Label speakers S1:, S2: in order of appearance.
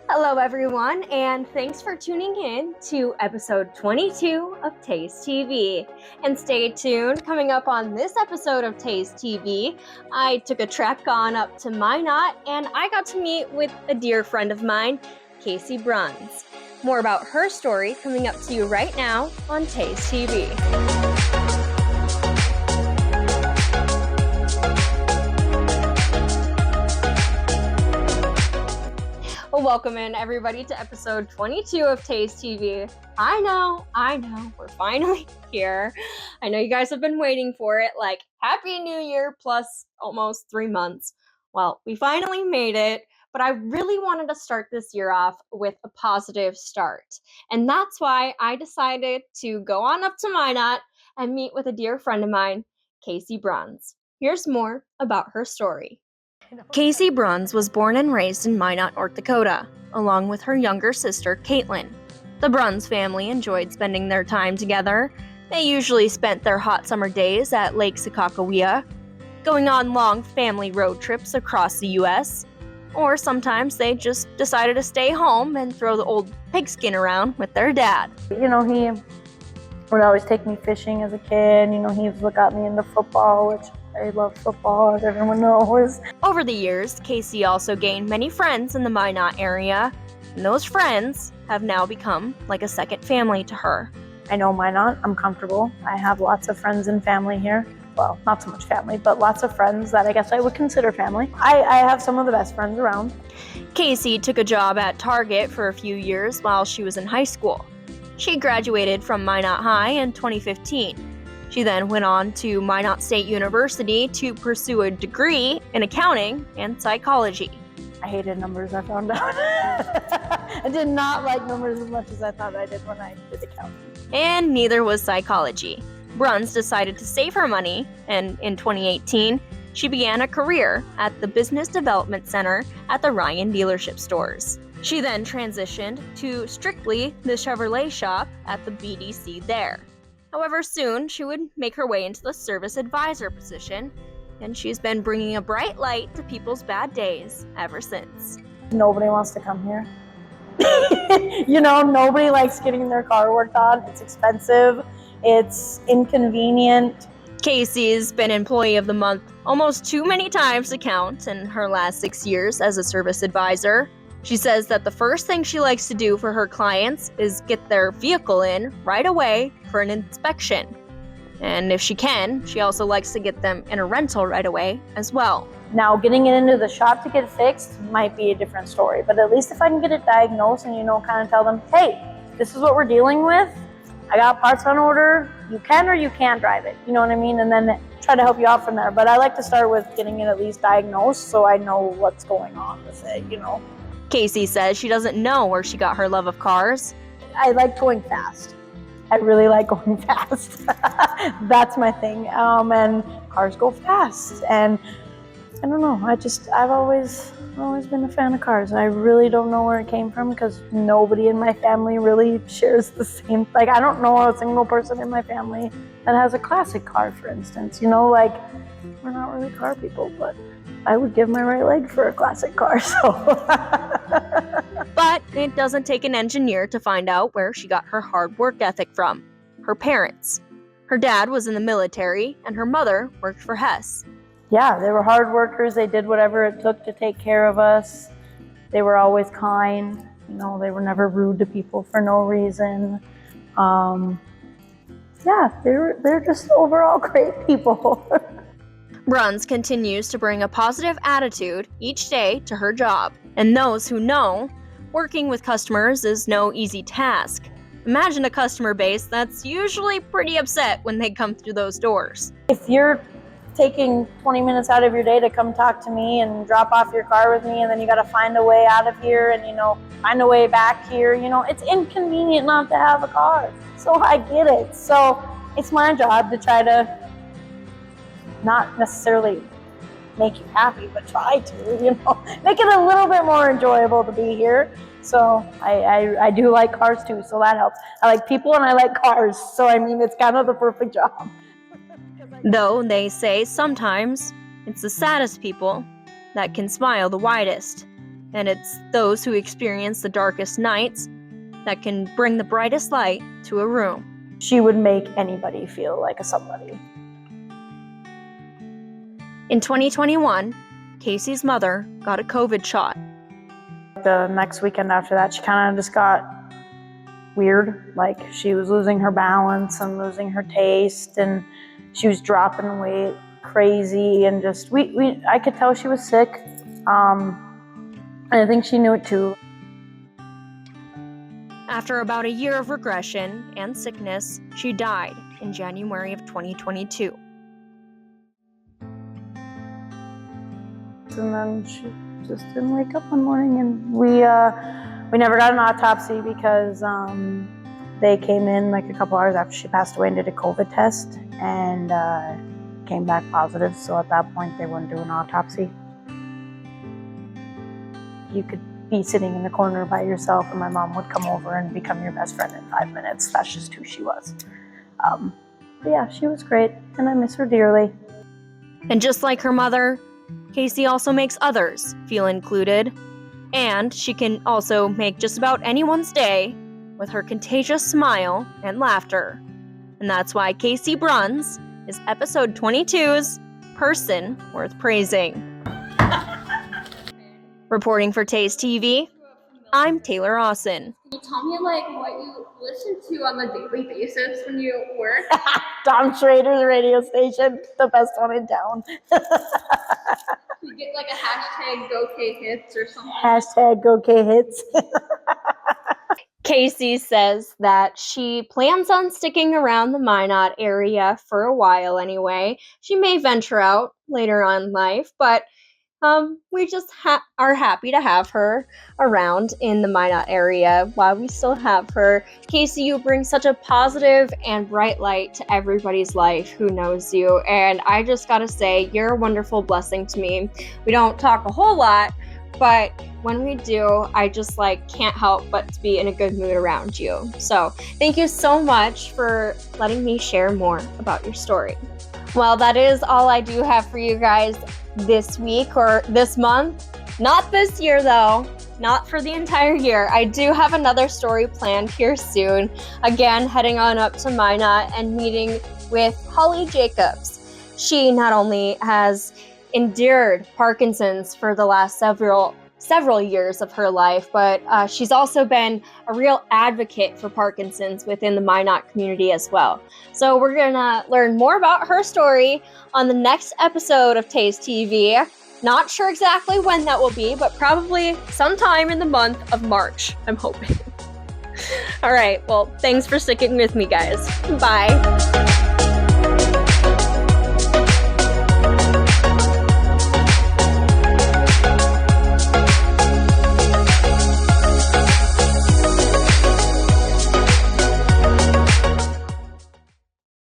S1: Hello, everyone, and thanks for tuning in to episode 22 of Tay'S TV. And stay tuned, coming up on this episode of Tay'S TV, I took a trek on up to Minot, and I got to meet with a dear friend of mine, Kacey Bruns. More about her story coming up to you right now on Tay'S TV. Well, welcome in everybody to episode 22 of Tay'S TV. I know, we're finally here. I know you guys have been waiting for it, like Happy New Year plus almost 3 months. Well, we finally made it, but I really wanted to start this year off with a positive start. And that's why I decided to go on up to Minot and meet with a dear friend of mine, Kacey Bruns. Here's more about her story. Kacey Bruns was born and raised in Minot, North Dakota, along with her younger sister, Caitlin. The Bruns family enjoyed spending their time together. They usually spent their hot summer days at Lake Sakakawea, going on long family road trips across the U.S., or sometimes they just decided to stay home and throw the old pigskin around with their dad.
S2: You know, he would always take me fishing as a kid. You know, he got me into football, which I love football, as everyone knows.
S1: Over the years, Kacey also gained many friends in the Minot area, and those friends have now become like a second family to her.
S2: I know Minot, I'm comfortable. I have lots of friends and family here. Well, not so much family, but lots of friends that I guess I would consider family. I have some of the best friends around.
S1: Kacey took a job at Target for a few years while she was in high school. She graduated from Minot High in 2015. She then went on to Minot State University to pursue a degree in accounting and psychology.
S2: I hated numbers, I found out. I did not like numbers as much as I thought I did when I did accounting.
S1: And neither was psychology. Bruns decided to save her money, and in 2018, she began a career at the Business Development Center at the Ryan dealership stores. She then transitioned to strictly the Chevrolet shop at the BDC there. However, soon she would make her way into the service advisor position, and she's been bringing a bright light to people's bad days ever since.
S2: Nobody wants to come here. You know, nobody likes getting their car worked on. It's expensive. It's inconvenient.
S1: Kacey's been Employee of the Month almost too many times to count in her last 6 years as a service advisor. She says that the first thing she likes to do for her clients is get their vehicle in right away for an inspection. And if she can, she also likes to get them in a rental right away as well.
S2: Now, getting it into the shop to get fixed might be a different story, but at least if I can get it diagnosed and, kind of tell them, hey, this is what we're dealing with. I got parts on order. You can or you can't drive it. You know what I mean? And then try to help you out from there. But I like to start with getting it at least diagnosed so I know what's going on with it,
S1: Kacey says she doesn't know where she got her love of cars.
S2: I like going fast. I really like going fast. That's my thing. And cars go fast. And I don't know. I've always been a fan of cars. I really don't know where it came from because nobody in my family really shares the same. Like, I don't know a single person in my family that has a classic car, for instance. We're not really car people, but I would give my right leg for a classic car, so.
S1: But it doesn't take an engineer to find out where she got her hard work ethic from. Her parents. Her dad was in the military, and her mother worked for Hess.
S2: Yeah, they were hard workers. They did whatever it took to take care of us. They were always kind. They were never rude to people for no reason. They're just overall great people.
S1: Bruns continues to bring a positive attitude each day to her job. And those who know, working with customers is no easy task. Imagine a customer base that's usually pretty upset when they come through those doors.
S2: If you're taking 20 minutes out of your day to come talk to me and drop off your car with me, and then you got to find a way out of here and, find a way back here, it's inconvenient not to have a car. So I get it. So it's my job to try to not necessarily make you happy, but try to, make it a little bit more enjoyable to be here. So I do like cars too, so that helps. I like people and I like cars, so it's kind of the perfect job.
S1: Though they say sometimes it's the saddest people that can smile the widest. and it's those who experience the darkest nights that can bring the brightest light to a room.
S2: She would make anybody feel like a somebody.
S1: In 2021, Kacey's mother got a COVID shot.
S2: The next weekend after that, she kind of just got weird. Like, she was losing her balance and losing her taste, and she was dropping weight crazy, and just I could tell she was sick. And I think she knew it too.
S1: After about a year of regression and sickness, she died in January of 2022.
S2: And then she just didn't wake up one morning, and we never got an autopsy because they came in like a couple hours after she passed away and did a COVID test, and came back positive. So at that point, they wouldn't do an autopsy. You could be sitting in the corner by yourself, and my mom would come over and become your best friend in 5 minutes. That's just who she was. But yeah, she was great, and I miss her dearly.
S1: And just like her mother, Kacey also makes others feel included, and she can also make just about anyone's day with her contagious smile and laughter. And that's why Kacey Bruns is episode 22's person worth praising. Reporting for Tay'S Tv, I'm Taylor Austin.
S3: Can you tell me like what you listen to on a daily basis when you work?
S2: Tom Schrader's radio station, the best one in town.
S3: You get like a hashtag #GoKHits or something.
S2: Hashtag #GoKHits.
S1: Kacey says that she plans on sticking around the Minot area for a while anyway. She may venture out later on in life, but we just are happy to have her around in the Minot area while we still have her. Kacey, you bring such a positive and bright light to everybody's life who knows you, and I just gotta say, you're a wonderful blessing to me. We don't talk a whole lot, but when we do, I just can't help but to be in a good mood around you. So thank you so much for letting me share more about your story. Well, that is all I do have for you guys this week or this month. Not this year though, not for the entire year. I do have another story planned here soon. Again, heading on up to Minot and meeting with Holly Jacobs. She not only has endured Parkinson's for the last several years of her life, but she's also been a real advocate for Parkinson's within the Minot community as well. So we're gonna learn more about her story on the next episode of Tay'S Tv. Not sure exactly when that will be, but probably sometime in the month of March, I'm hoping. All right, well, thanks for sticking with me, guys. Bye.